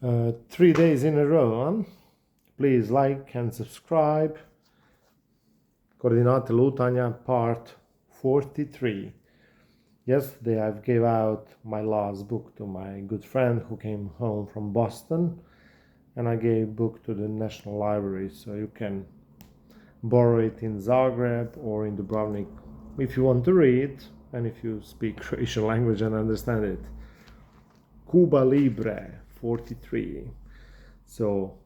3 days in a row. Please like and subscribe. Koordinate, lutanja, part 43. Yesterday I gave out my last book to my good friend who came home from Boston, and I gave book to the National Library, so you can borrow it in Zagreb or in Dubrovnik if you want to read and if you speak Croatian language and understand it. Cuba Libre 43. So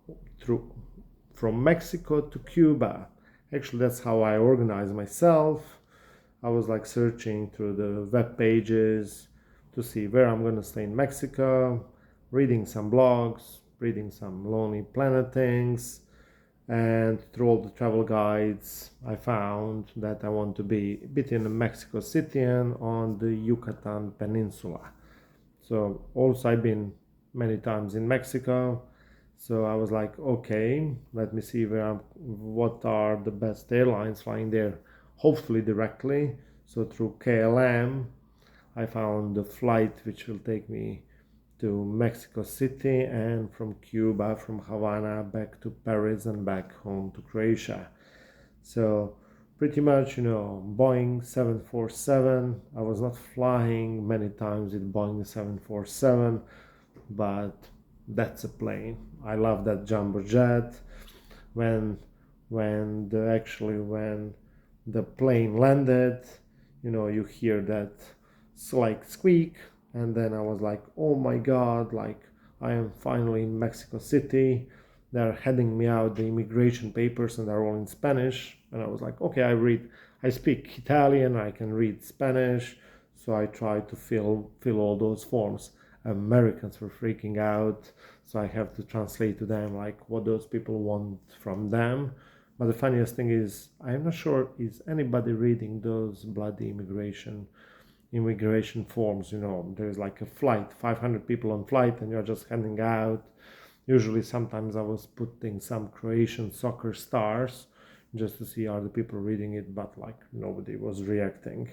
from Mexico to Cuba. Actually, that's how I organize myself. I was like searching through the web pages to see where I'm gonna stay in Mexico, reading some blogs, reading some Lonely Planet things, and through all the travel guides I found that I want to be between Mexico City and on the Yucatan Peninsula. So also I've been many times in Mexico, so I was like, okay, let me see what are the best airlines flying there, hopefully directly. So through KLM I found the flight which will take me to Mexico City, and from Cuba, from Havana back to Paris and back home to Croatia. So pretty much, Boeing 747. I was not flying many times with Boeing 747, but that's a plane. I love that jumbo jet. When the plane landed, you hear that like squeak, and then I was like, oh my god, like I am finally in Mexico City. They're handing me out the immigration papers and they're all in Spanish, and I was like, okay, I speak Italian, I can read Spanish, so I tried to fill all those forms. Americans were freaking out, so I have to translate to them like what those people want from them. But the funniest thing is, I'm not sure is anybody reading those bloody immigration forms. There's like a flight, 500 people on flight, and you're just handing out. Usually sometimes I was putting some Croatian soccer stars just to see are the people reading it, but like nobody was reacting.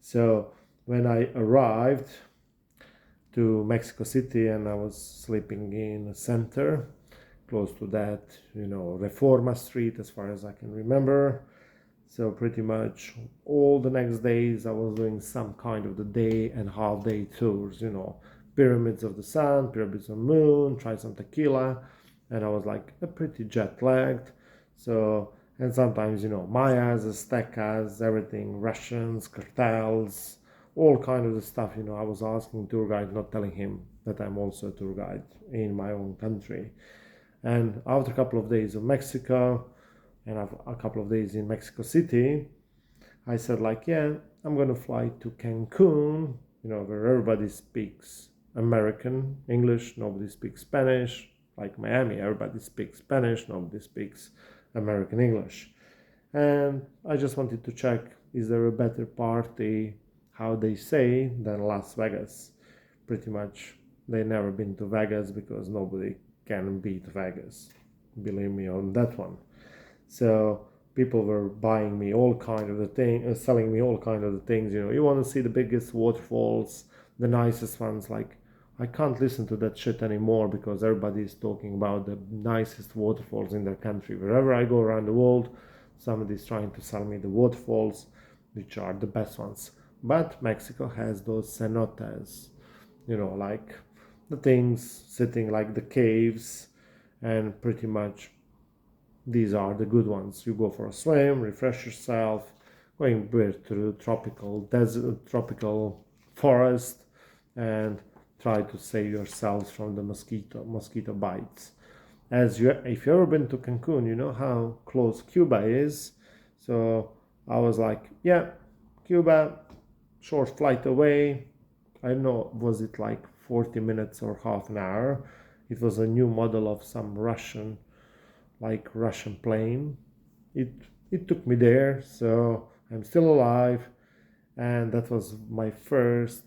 So when I arrived to Mexico City, and I was sleeping in the center close to that, Reforma Street, as far as I can remember. So pretty much all the next days I was doing some kind of the day and half day tours, pyramids of the sun, pyramids of the moon, try some tequila, and I was like pretty jet lagged. So, and sometimes, Mayas, Aztecas, everything, Russians, cartels, all kind of the stuff, I was asking tour guide, not telling him that I'm also a tour guide in my own country. And after a couple of days of Mexico, and a couple of days in Mexico City, I said like, yeah, I'm gonna fly to Cancun, where everybody speaks American English, nobody speaks Spanish. Like Miami, everybody speaks Spanish, nobody speaks American English. And I just wanted to check, is there a better party, how they say, than Las Vegas? Pretty much, they never been to Vegas because nobody can beat Vegas. Believe me on that one. So people were buying me all kind of the things, selling me all kind of the things. You want to see the biggest waterfalls, the nicest ones. Like I can't listen to that shit anymore because everybody is talking about the nicest waterfalls in their country. Wherever I go around the world, somebody's trying to sell me the waterfalls, which are the best ones. But Mexico has those cenotes, like the things sitting like the caves, and pretty much these are the good ones. You go for a swim, refresh yourself, going through tropical desert, tropical forest, and try to save yourselves from the mosquito bites. If you've ever been to Cancun, you know how close Cuba is. So I was like, yeah, Cuba, short flight away. I don't know, was it like 40 minutes or half an hour? It was a new model of some Russian plane. It took me there, so I'm still alive, and that was my first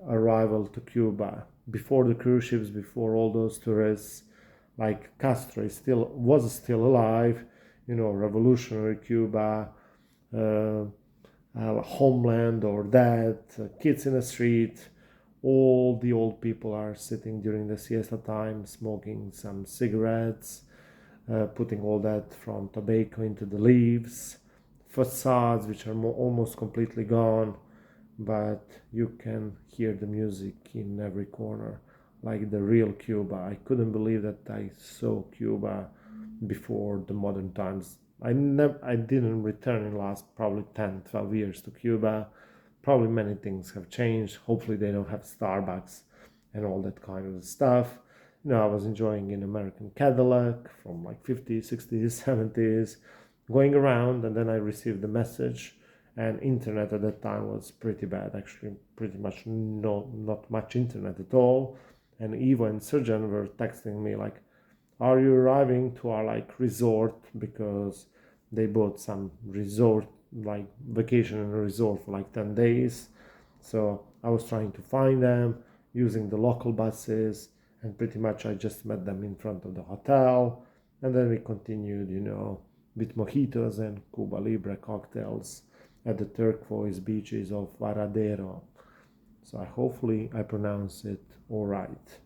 arrival to Cuba. Before the cruise ships, before all those tourists, like Castro was still alive, revolutionary Cuba, homeland or that, kids in the street, All the old people are sitting during the siesta time, smoking some cigarettes, putting all that from tobacco into the leaves. Facades which are almost completely gone, but you can hear the music in every corner, like the real Cuba. I couldn't believe that I saw Cuba before the modern times. I didn't return in the last probably 10-12 years to Cuba. Probably many things have changed. Hopefully they don't have Starbucks and all that kind of stuff. I was enjoying an American Cadillac from like 50s, 60s, 70s, going around, and then I received the message. And internet at that time was pretty bad, actually, pretty much not much internet at all. And Ivo and Serjan were texting me like, "Are you arriving to our like resort?" Because they bought some resort, like vacation in a resort for like 10 days. So I was trying to find them using the local buses, and pretty much I just met them in front of the hotel. And then we continued, with mojitos and Cuba Libre cocktails at the turquoise beaches of Varadero. So hopefully I pronounce it all right.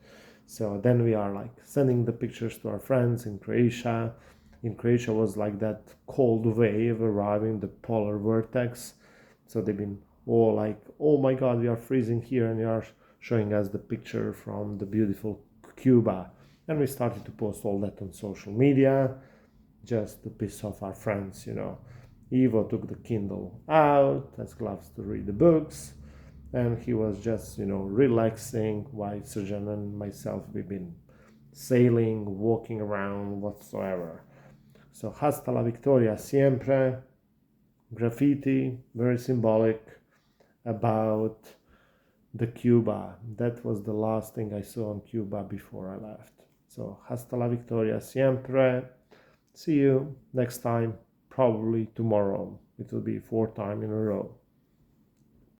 So then we are like sending the pictures to our friends in Croatia. In Croatia was like that cold wave arriving, the polar vortex. So they've been all like, "Oh my God, we are freezing here," and you are showing us the picture from the beautiful Cuba. And we started to post all that on social media just to piss off our friends. Ivo took the Kindle out as gloves to read the books, and he was just, relaxing, while Serjan and myself, we've been sailing, walking around, whatsoever. So, hasta la victoria siempre, graffiti, very symbolic about the Cuba. That was the last thing I saw on Cuba before I left. So, hasta la victoria siempre. See you next time, probably tomorrow. It will be 4th time in a row.